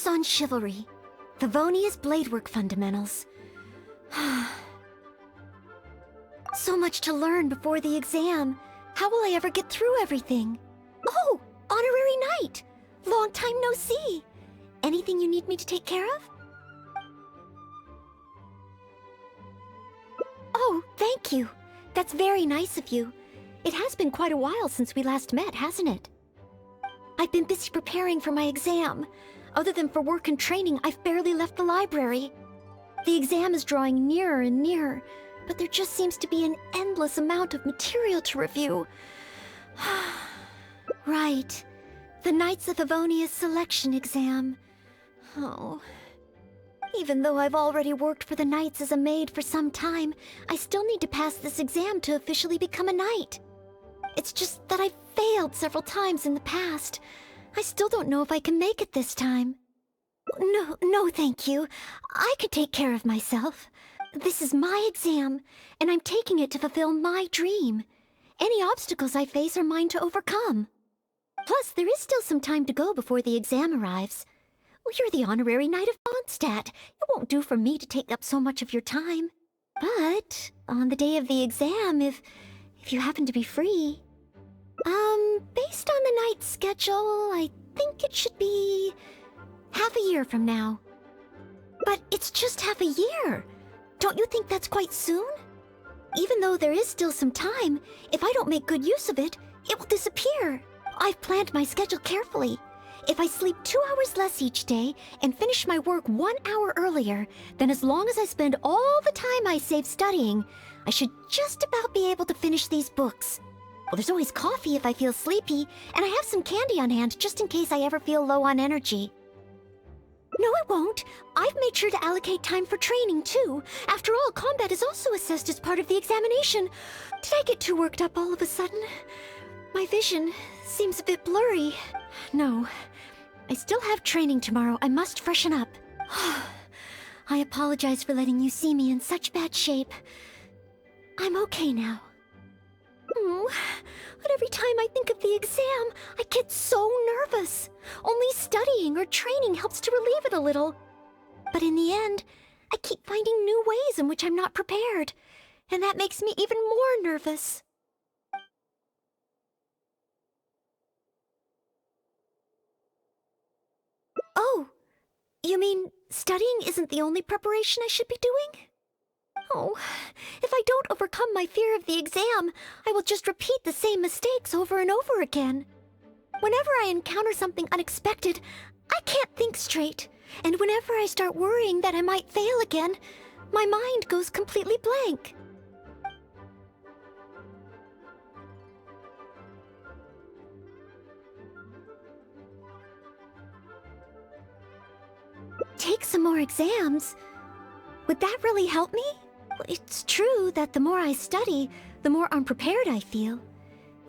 on Chivalry. Favonia's Bladework Fundamentals. So much to learn before the exam. How will I ever get through everything? Oh, Honorary Knight! Long time no see. Anything you need me to take care of? Oh, thank you. That's very nice of you. It has been quite a while since we last met, hasn't it? I've been busy preparing for my exam. Other than for work and training, I've barely left the library. The exam is drawing nearer and nearer, but there just seems to be an endless amount of material to review. Right. The Knights of Favonia's selection exam. Oh. Even though I've already worked for the Knights as a maid for some time, I still need to pass this exam to officially become a knight. It's just that I've failed several times in the past. I still don't know if I can make it this time. No, thank you. I could take care of myself. This is my exam, and I'm taking it to fulfill my dream. Any obstacles I face are mine to overcome. Plus, there is still some time to go before the exam arrives. Well, you're the Honorary Knight of Mondstadt. It won't do for me to take up so much of your time. But on the day of the exam, if you happen to be free... based on the night's schedule, I think it should be half a year from now. But it's just half a year. Don't you think that's quite soon? Even though there is still some time, if I don't make good use of it, it will disappear. I've planned my schedule carefully. If I sleep 2 hours less each day and finish my work 1 hour earlier, then as long as I spend all the time I save studying, I should just about be able to finish these books. Well, there's always coffee if I feel sleepy, and I have some candy on hand just in case I ever feel low on energy. No, it won't. I've made sure to allocate time for training, too. After all, combat is also assessed as part of the examination. Did I get too worked up all of a sudden? My vision seems a bit blurry. No, I still have training tomorrow. I must freshen up. I apologize for letting you see me in such bad shape. I'm okay now. But every time I think of the exam, I get so nervous. Only studying or training helps to relieve it a little. But in the end, I keep finding new ways in which I'm not prepared, and that makes me even more nervous. Oh, you mean studying isn't the only preparation I should be doing? Oh, if I don't overcome my fear of the exam, I will just repeat the same mistakes over and over again. Whenever I encounter something unexpected, I can't think straight. And whenever I start worrying that I might fail again, my mind goes completely blank. Take some more exams? Would that really help me? It's true that the more I study, the more unprepared I feel.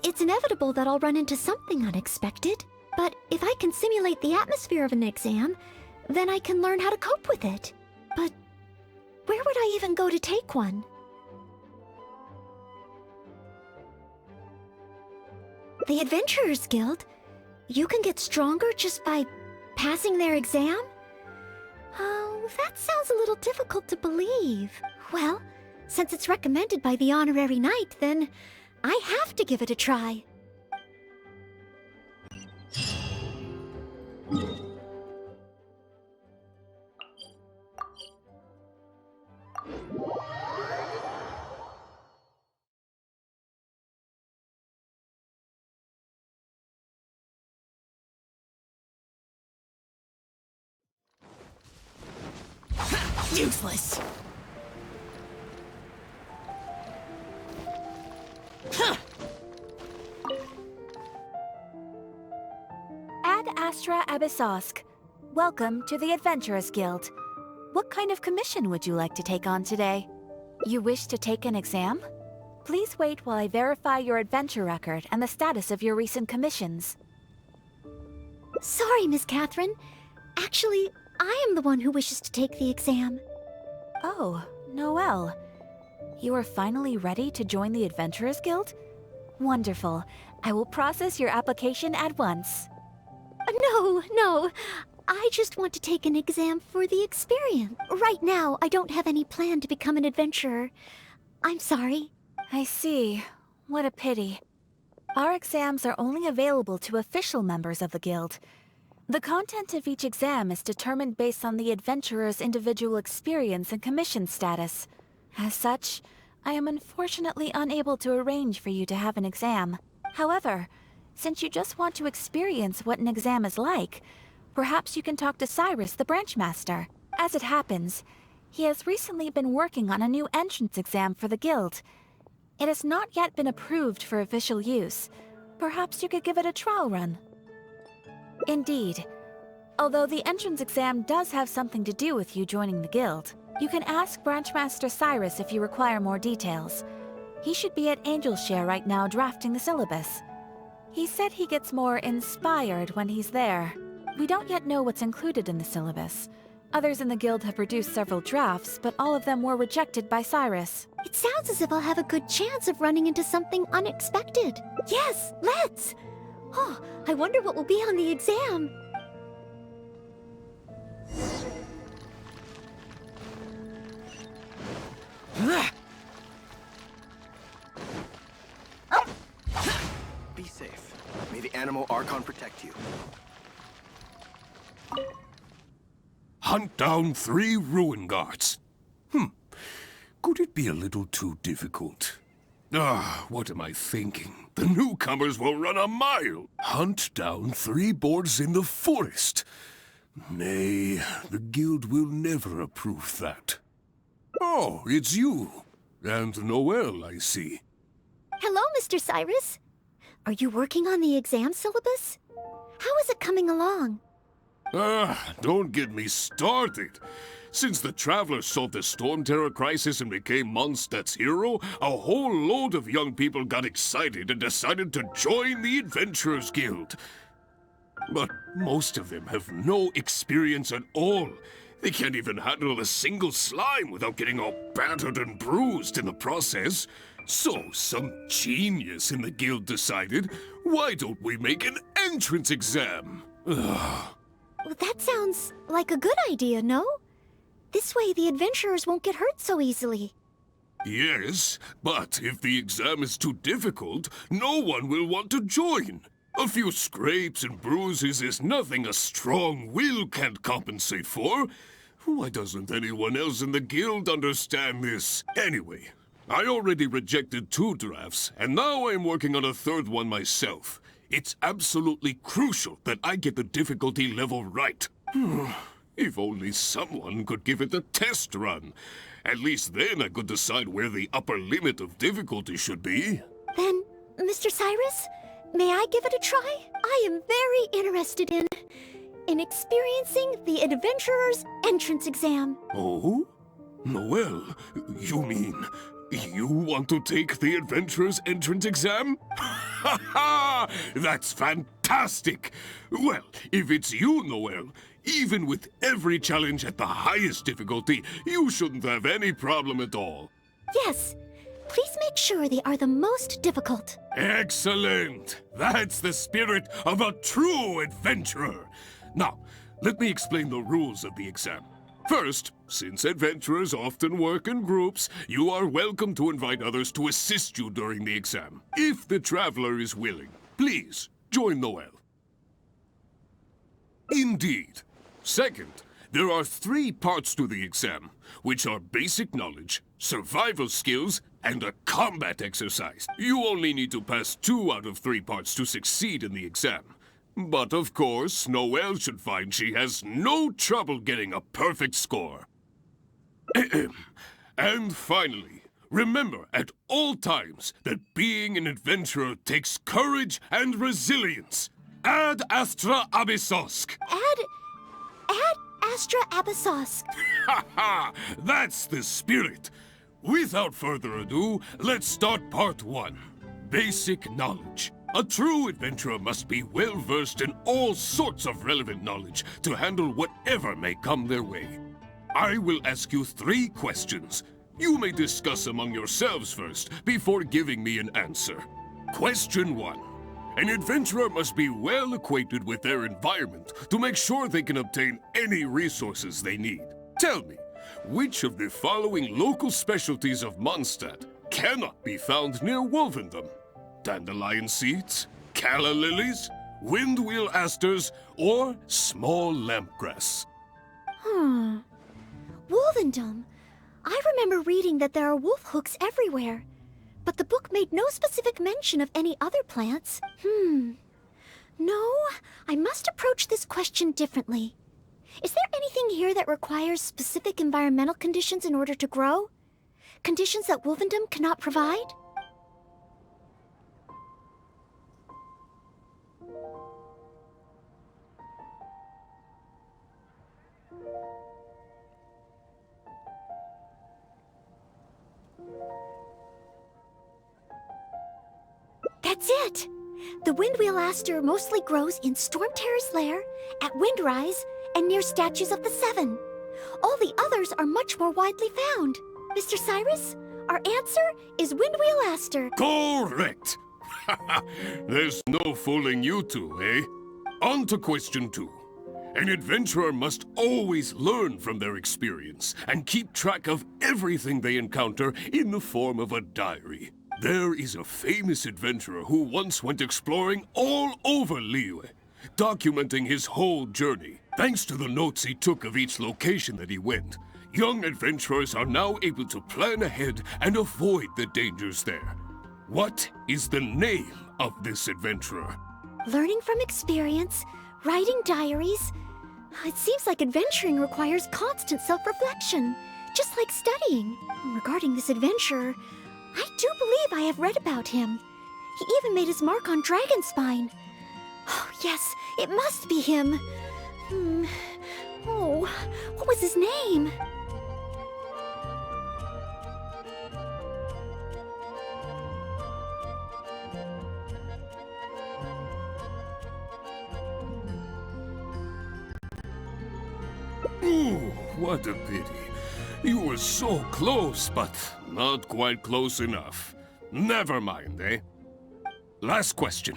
It's inevitable that I'll run into something unexpected. But if I can simulate the atmosphere of an exam, then I can learn how to cope with it. But where would I even go to take one? The Adventurers Guild? You can get stronger just by passing their exam? Oh, that sounds a little difficult to believe. Well, since it's recommended by the Honorary Knight, then I have to give it a try. Useless! Ad Astra Abyssosk. Welcome to the Adventurers Guild. What kind of commission would you like to take on today? You wish to take an exam? Please wait while I verify your adventure record and the status of your recent commissions. Sorry, Miss Catherine. Actually, I am the one who wishes to take the exam. Oh, Noelle. You are finally ready to join the Adventurers Guild? Wonderful. I will process your application at once. No. I just want to take an exam for the experience. Right now, I don't have any plan to become an adventurer. I'm sorry. I see. What a pity. Our exams are only available to official members of the guild. The content of each exam is determined based on the adventurer's individual experience and commission status. As such, I am unfortunately unable to arrange for you to have an exam. However, since you just want to experience what an exam is like, perhaps you can talk to Cyrus, the branch master. As it happens, he has recently been working on a new entrance exam for the guild. It has not yet been approved for official use. Perhaps you could give it a trial run. Indeed. Although the entrance exam does have something to do with you joining the guild, you can ask Branchmaster Cyrus if you require more details. He should be at Angelshare right now drafting the syllabus. He said he gets more inspired when he's there. We don't yet know what's included in the syllabus. Others in the guild have produced several drafts, but all of them were rejected by Cyrus. It sounds as if I'll have a good chance of running into something unexpected. Yes, let's! Oh, I wonder what will be on the exam. Be safe. May the animal Archon protect you. Hunt down 3 ruin guards. Could it be a little too difficult? What am I thinking? The newcomers will run a mile. Hunt down 3 boars in the forest. Nay, the guild will never approve that. Oh, it's you. And Noelle, I see. Hello, Mr. Cyrus. Are you working on the exam syllabus? How is it coming along? Don't get me started. Since the Travelers solved the Storm Terror crisis and became Mondstadt's hero, a whole load of young people got excited and decided to join the Adventurers Guild. But most of them have no experience at all. They can't even handle a single slime without getting all battered and bruised in the process. So some genius in the guild decided, why don't we make an entrance exam? Well, that sounds like a good idea, no? This way the adventurers won't get hurt so easily. Yes, but if the exam is too difficult, no one will want to join. A few scrapes and bruises is nothing a strong will can't compensate for. Why doesn't anyone else in the guild understand this? Anyway, I already rejected 2 drafts, and now I'm working on a 3rd one myself. It's absolutely crucial that I get the difficulty level right. If only someone could give it a test run. At least then I could decide where the upper limit of difficulty should be. Then, Mr. Cyrus, may I give it a try? I am very interested in experiencing the Adventurer's entrance exam. Oh? Noelle, you mean you want to take the Adventurer's entrance exam? Ha ha! That's fantastic! Well, if it's you, Noelle, even with every challenge at the highest difficulty, you shouldn't have any problem at all. Yes. Please make sure they are the most difficult. Excellent! That's the spirit of a true adventurer. Now, let me explain the rules of the exam. First, since adventurers often work in groups, you are welcome to invite others to assist you during the exam. If the traveler is willing, please join Noelle. Indeed. Second, there are 3 parts to the exam, which are basic knowledge, survival skills, and a combat exercise. You only need to pass 2 out of 3 parts to succeed in the exam. But of course, Noelle should find she has no trouble getting a perfect score. And finally, remember at all times that being an adventurer takes courage and resilience. Ad Astra Abyssosk! Add Astra Abyssosk. Ha ha! That's the spirit! Without further ado, let's start part 1. Basic knowledge. A true adventurer must be well-versed in all sorts of relevant knowledge to handle whatever may come their way. I will ask you 3 questions. You may discuss among yourselves first, before giving me an answer. Question 1. An adventurer must be well acquainted with their environment to make sure they can obtain any resources they need. Tell me, which of the following local specialties of Mondstadt cannot be found near Wolvendom? Dandelion seeds, calla lilies, windwheel asters, or small lampgrass? Wolvendom. I remember reading that there are wolf hooks everywhere, but the book made no specific mention of any other plants. No, I must approach this question differently. Is there anything here that requires specific environmental conditions in order to grow? Conditions that Wolvendom cannot provide? That's it! The windwheel aster mostly grows in Storm Terror's lair, at Windrise, and near statues of the Seven. All the others are much more widely found. Mr. Cyrus, our answer is windwheel aster. Correct! There's no fooling you two, eh? On to question 2. An adventurer must always learn from their experience and keep track of everything they encounter in the form of a diary. There is a famous adventurer who once went exploring all over Liyue, documenting his whole journey. Thanks to the notes he took of each location that he went, young adventurers are now able to plan ahead and avoid the dangers there. What is the name of this adventurer? Learning from experience, writing diaries. It seems like adventuring requires constant self-reflection, just like studying. Regarding this adventurer, I do believe I have read about him. He even made his mark on Dragonspine. Oh, yes, it must be him. Oh, what was his name? Ooh, what a pity. You were so close, but not quite close enough. Never mind, eh? Last question.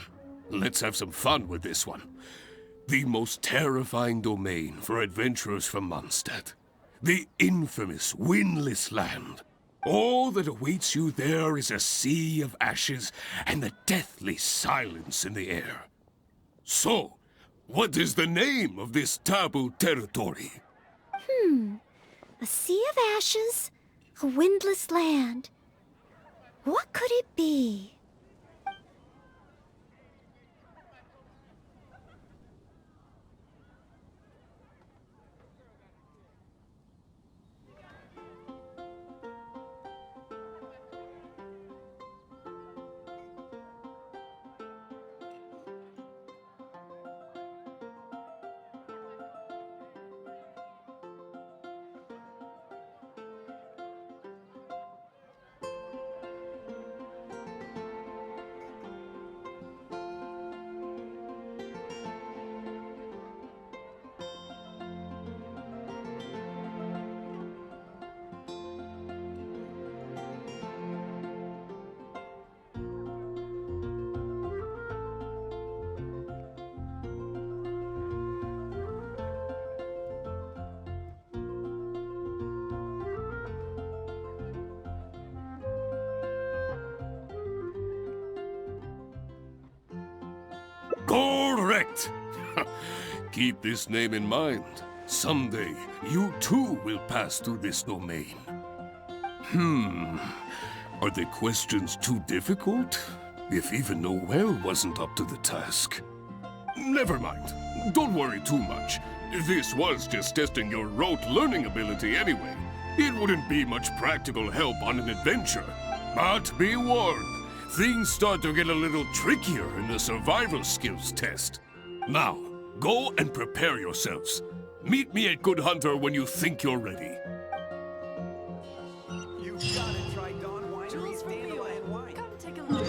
Let's have some fun with this one. The most terrifying domain for adventurers from Mondstadt. The infamous Windless Land. All that awaits you there is a sea of ashes and the deathly silence in the air. So, what is the name of this taboo territory? A sea of ashes, a windless land. What could it be? Correct! Keep this name in mind. Someday, you too will pass through this domain. Are the questions too difficult? If even Noelle wasn't up to the task. Never mind. Don't worry too much. This was just testing your rote learning ability anyway. It wouldn't be much practical help on an adventure. But be warned. Things start to get a little trickier in the survival skills test. Now, go and prepare yourselves. Meet me at Good Hunter when you think you're ready. You've got to try Dawn Winery's Dandelion Wine. Come take a look.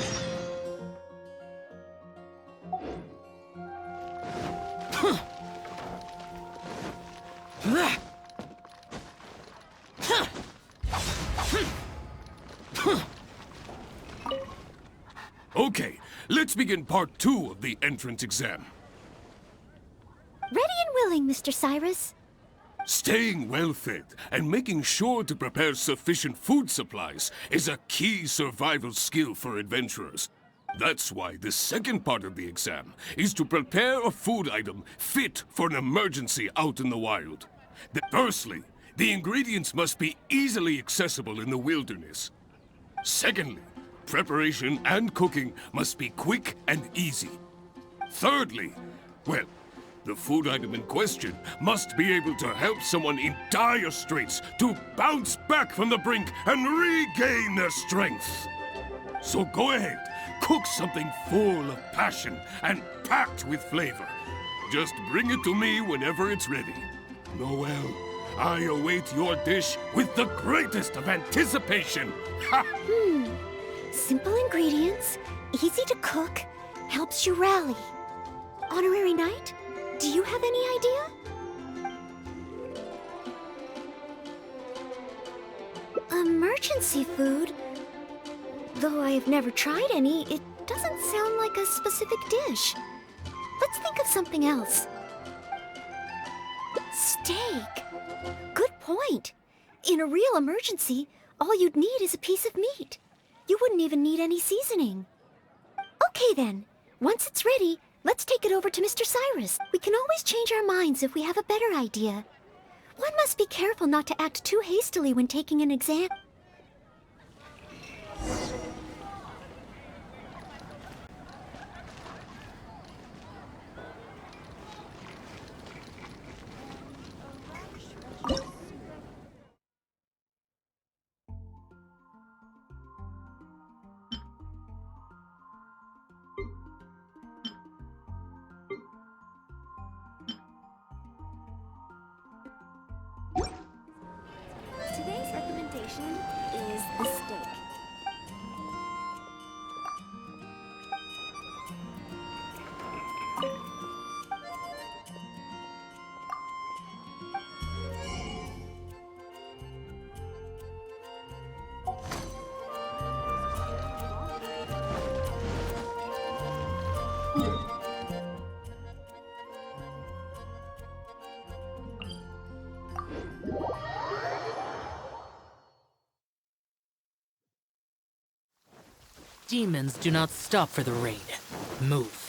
Okay, let's begin part 2 of the entrance exam. Ready and willing, Mr. Cyrus. Staying well-fed and making sure to prepare sufficient food supplies is a key survival skill for adventurers. That's why the second part of the exam is to prepare a food item fit for an emergency out in the wild. Firstly, the ingredients must be easily accessible in the wilderness. Secondly, preparation and cooking must be quick and easy. Thirdly, well, the food item in question must be able to help someone in dire straits to bounce back from the brink and regain their strength. So go ahead, cook something full of passion and packed with flavor. Just bring it to me whenever it's ready. Noelle, I await your dish with the greatest of anticipation. Ha! Simple ingredients, easy to cook, helps you rally. Honorary Knight, do you have any idea? Emergency food? Though I have never tried any, it doesn't sound like a specific dish. Let's think of something else. Steak. Good point. In a real emergency, all you'd need is a piece of meat. You wouldn't even need any seasoning. Okay then, once it's ready, let's take it over to Mr. Cyrus. We can always change our minds if we have a better idea. One must be careful not to act too hastily when taking an exam. Today's recommendation is the steak. Demons do not stop for the raid. Move.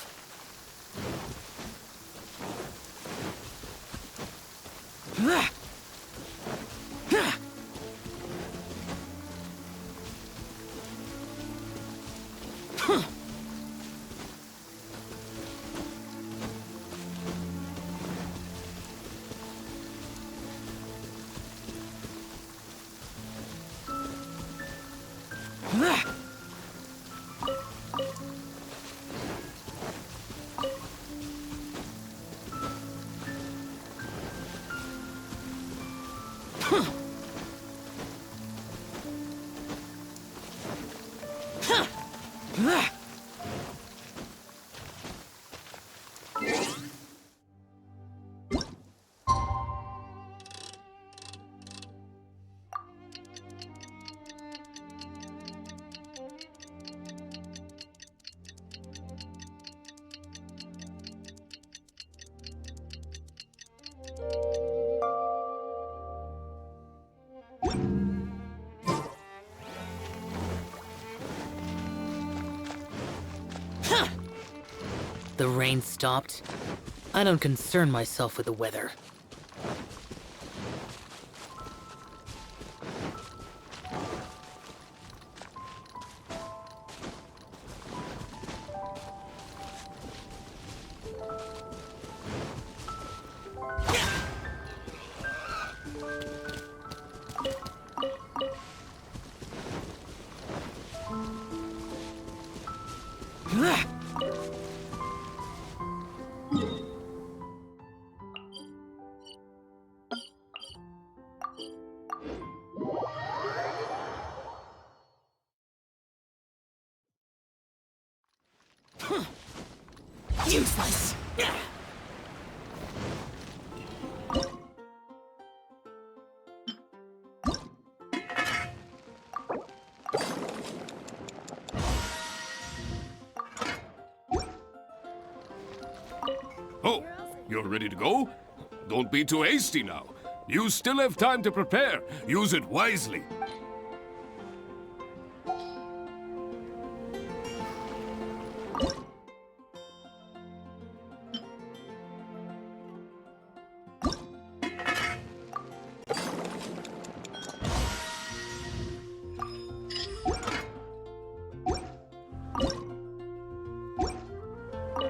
The rain stopped. I don't concern myself with the weather. Useless! you're ready to go? Don't be too hasty now. You still have time to prepare. Use it wisely.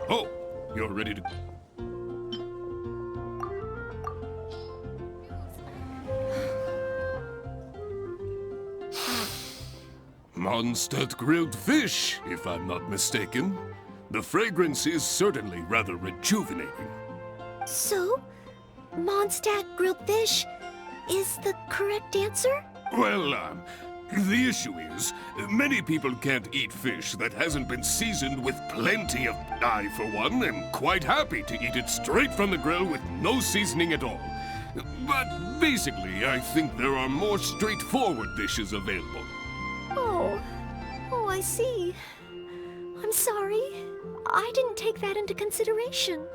Oh, you're ready to... Mondstadt grilled fish, if I'm not mistaken. The fragrance is certainly rather rejuvenating. So, Mondstadt grilled fish is the correct answer? Well, the issue is, many people can't eat fish that hasn't been seasoned with plenty of... I, for one, am quite happy to eat it straight from the grill with no seasoning at all. But basically, I think there are more straightforward dishes available. Oh, I see. I'm sorry. I didn't take that into consideration.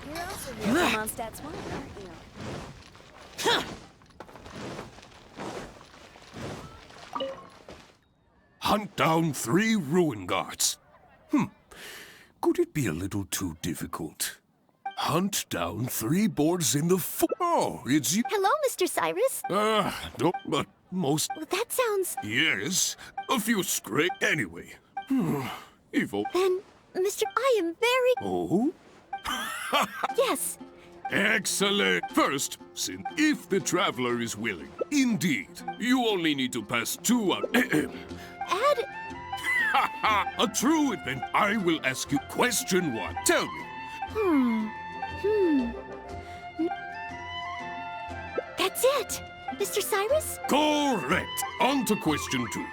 You're also here for Mondstadt's wine, aren't you? Hunt down 3 ruin guards. Could it be a little too difficult? Hunt down 3 boards in the Oh, it's you. Hello, Mr. Cyrus. No, but most... Well, that sounds... Yes, a few scrape... Anyway. Evil. Then, Mr. I am very... Oh? Yes. Excellent. First, if the traveler is willing. Indeed, you only need to pass 2 out... Add... A true event. I will ask you question 1. Tell me. That's it. Mr. Cyrus? Correct. On to question 2.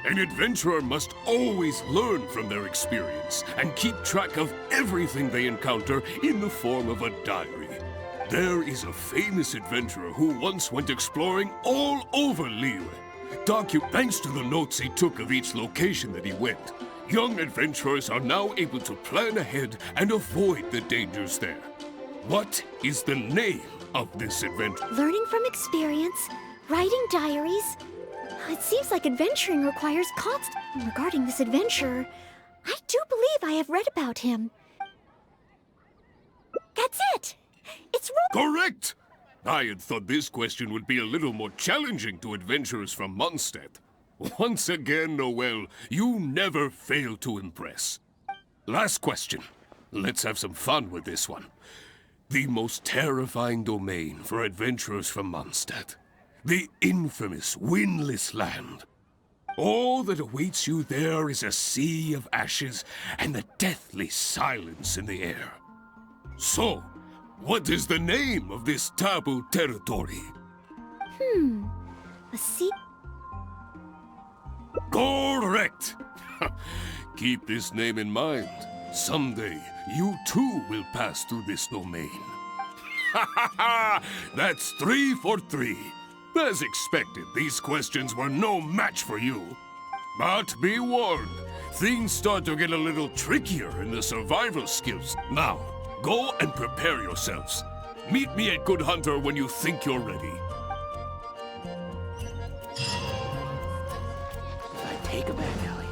An adventurer must always learn from their experience and keep track of everything they encounter in the form of a diary. There is a famous adventurer who once went exploring all over Liyue. Thanks to the notes he took of each location that he went, young adventurers are now able to plan ahead and avoid the dangers there. What is the name of this adventure? Learning from experience, writing diaries. It seems like adventuring requires constant... Regarding this adventurer, I do believe I have read about him. That's it! It's Correct! I had thought this question would be a little more challenging to adventurers from Mondstadt. Once again, Noelle, you never fail to impress. Last question. Let's have some fun with this one. The most terrifying domain for adventurers from Mondstadt. The infamous Windless Land. All that awaits you there is a sea of ashes and the deathly silence in the air. So, what is the name of this taboo territory? a sea... Correct! Keep this name in mind. Someday, you too will pass through this domain. That's 3 for 3. As expected, these questions were no match for you. But be warned, things start to get a little trickier in the survival skills. Now, go and prepare yourselves. Meet me at Good Hunter when you think you're ready. Take a back alley.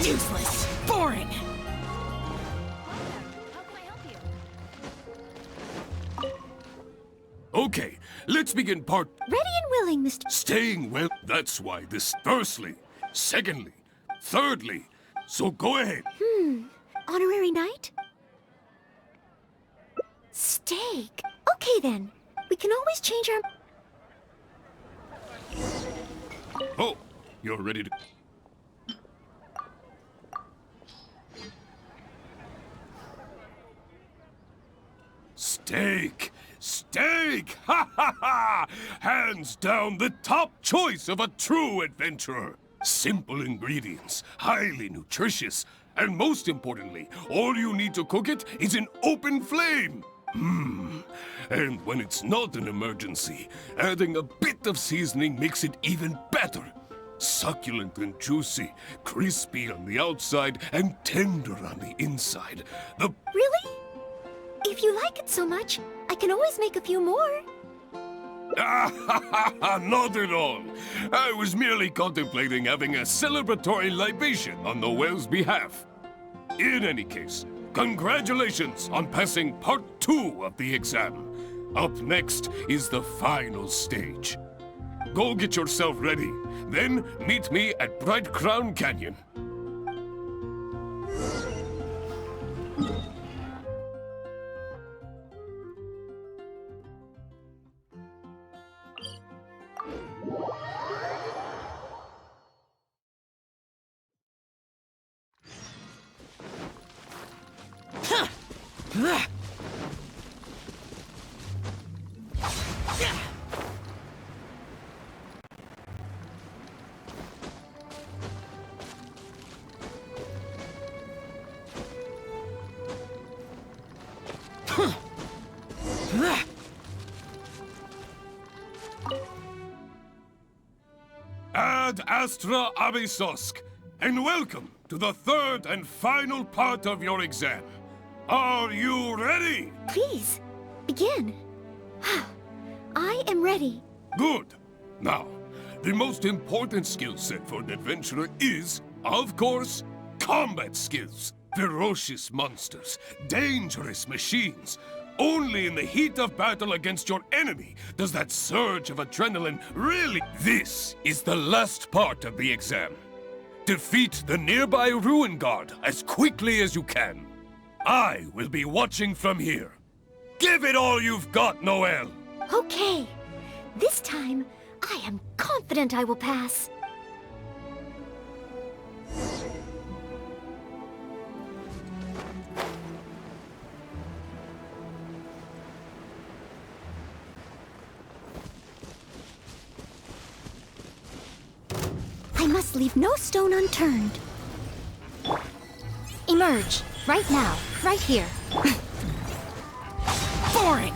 Useless. Boring. Okay, let's begin part... Ready and willing, Mr... Staying well, that's why this... Firstly, secondly, thirdly, so go ahead. Honorary knight? Steak. Okay, then. We can always change our... Oh, you're ready to... Steak! Steak! Ha ha ha! Hands down the top choice of a true adventurer. Simple ingredients, highly nutritious, and most importantly, all you need to cook it is an open flame. And when it's not an emergency, adding a bit of seasoning makes it even better. Succulent and juicy, crispy on the outside and tender on the inside. Really? If you like it so much, I can always make a few more. Not at all. I was merely contemplating having a celebratory libation on Noelle's behalf. In any case, congratulations on passing part 2 of the exam. Up next is the final stage. Go get yourself ready, then meet me at Bright Crown Canyon. Ad Astra Abysosk, and welcome to the third and final part of your exam. Are you ready? Please, begin. I am ready. Good. Now, the most important skill set for an adventurer is, of course, combat skills. Ferocious monsters, dangerous machines. Only in the heat of battle against your enemy does that surge of adrenaline really... This is the last part of the exam. Defeat the nearby Ruin Guard as quickly as you can. I will be watching from here. Give it all you've got, Noelle! Okay. This time, I am confident I will pass. I must leave no stone unturned. Emerge. Right now. Right here. Boring!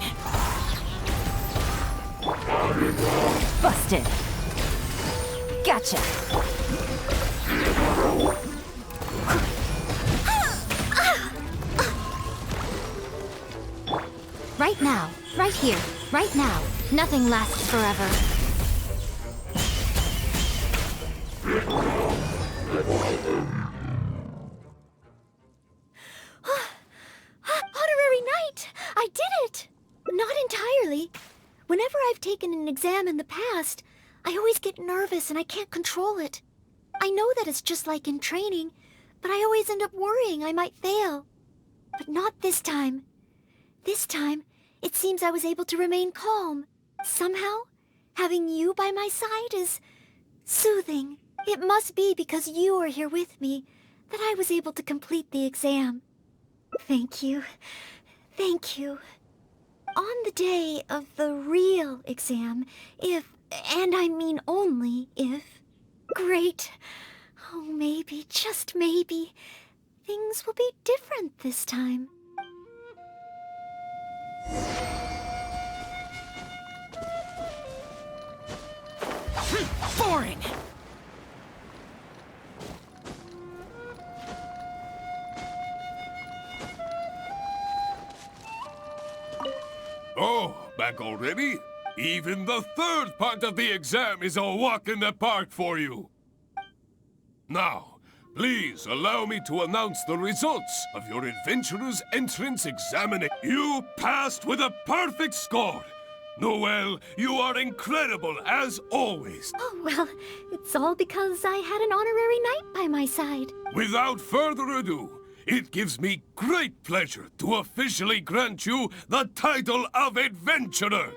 Busted. Gotcha. Right now. Right here. Right now. Nothing lasts forever. Honorary Knight! I did it! Not entirely. Whenever I've taken an exam in the past, I always get nervous and I can't control it. I know that it's just like in training, but I always end up worrying I might fail. But not this time. This time, it seems I was able to remain calm. Somehow, having you by my side is soothing. It must be because you are here with me that I was able to complete the exam. Thank you. Thank you. On the day of the real exam, if, and I mean only if, great, oh maybe, just maybe, things will be different this time. Boring! Oh, back already? Even the third part of the exam is a walk in the park for you. Now, please allow me to announce the results of your adventurer's entrance examination. You passed with a perfect score. Noelle, you are incredible as always. Oh, well, it's all because I had an honorary knight by my side. Without further ado, it gives me great pleasure to officially grant you the title of Adventurer.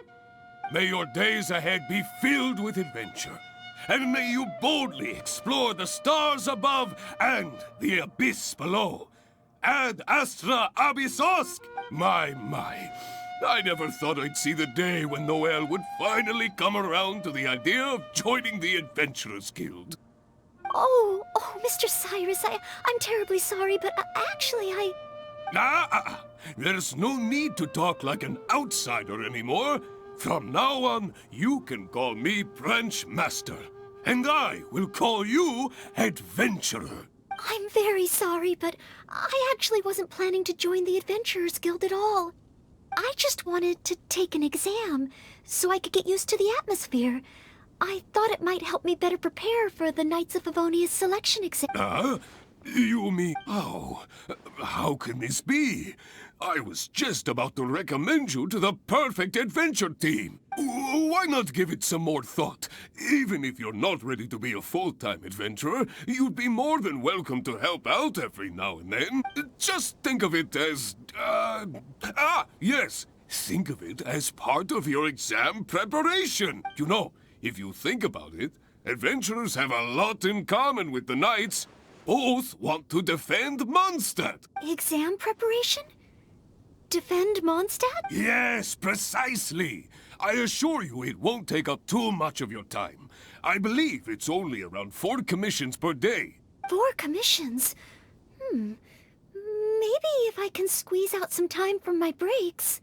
May your days ahead be filled with adventure, and may you boldly explore the stars above and the abyss below. Ad Astra Abysosk! My. I never thought I'd see the day when Noelle would finally come around to the idea of joining the Adventurers Guild. Mr. Cyrus, I'm terribly sorry, but actually There's no need to talk like an outsider anymore. From now on, you can call me Branch Master. And I will call you Adventurer. I'm very sorry, but I actually wasn't planning to join the Adventurers Guild at all. I just wanted to take an exam so I could get used to the atmosphere. I thought it might help me better prepare for the Knights of Favonia's selection exam. You mean... Oh, how can this be? I was just about to recommend you to the perfect adventure team. Why not give it some more thought? Even if you're not ready to be a full-time adventurer, you'd be more than welcome to help out every now and then. Just think of it as... yes! Think of it as part of your exam preparation. You know, if you think about it, adventurers have a lot in common with the knights. Both want to defend Mondstadt. Exam preparation? Defend Mondstadt? Yes, precisely. I assure you it won't take up too much of your time. I believe it's only around 4 commissions per day. 4 commissions? Maybe if I can squeeze out some time from my breaks.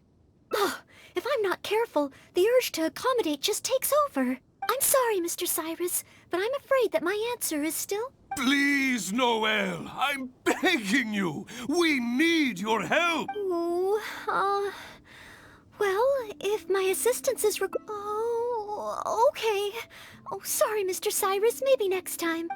Oh, if I'm not careful, the urge to accommodate just takes over. I'm sorry, Mr. Cyrus, but I'm afraid that my answer is still... Please, Noelle, I'm begging you. We need your help. Well, if my assistance is okay. Oh, sorry, Mr. Cyrus, maybe next time.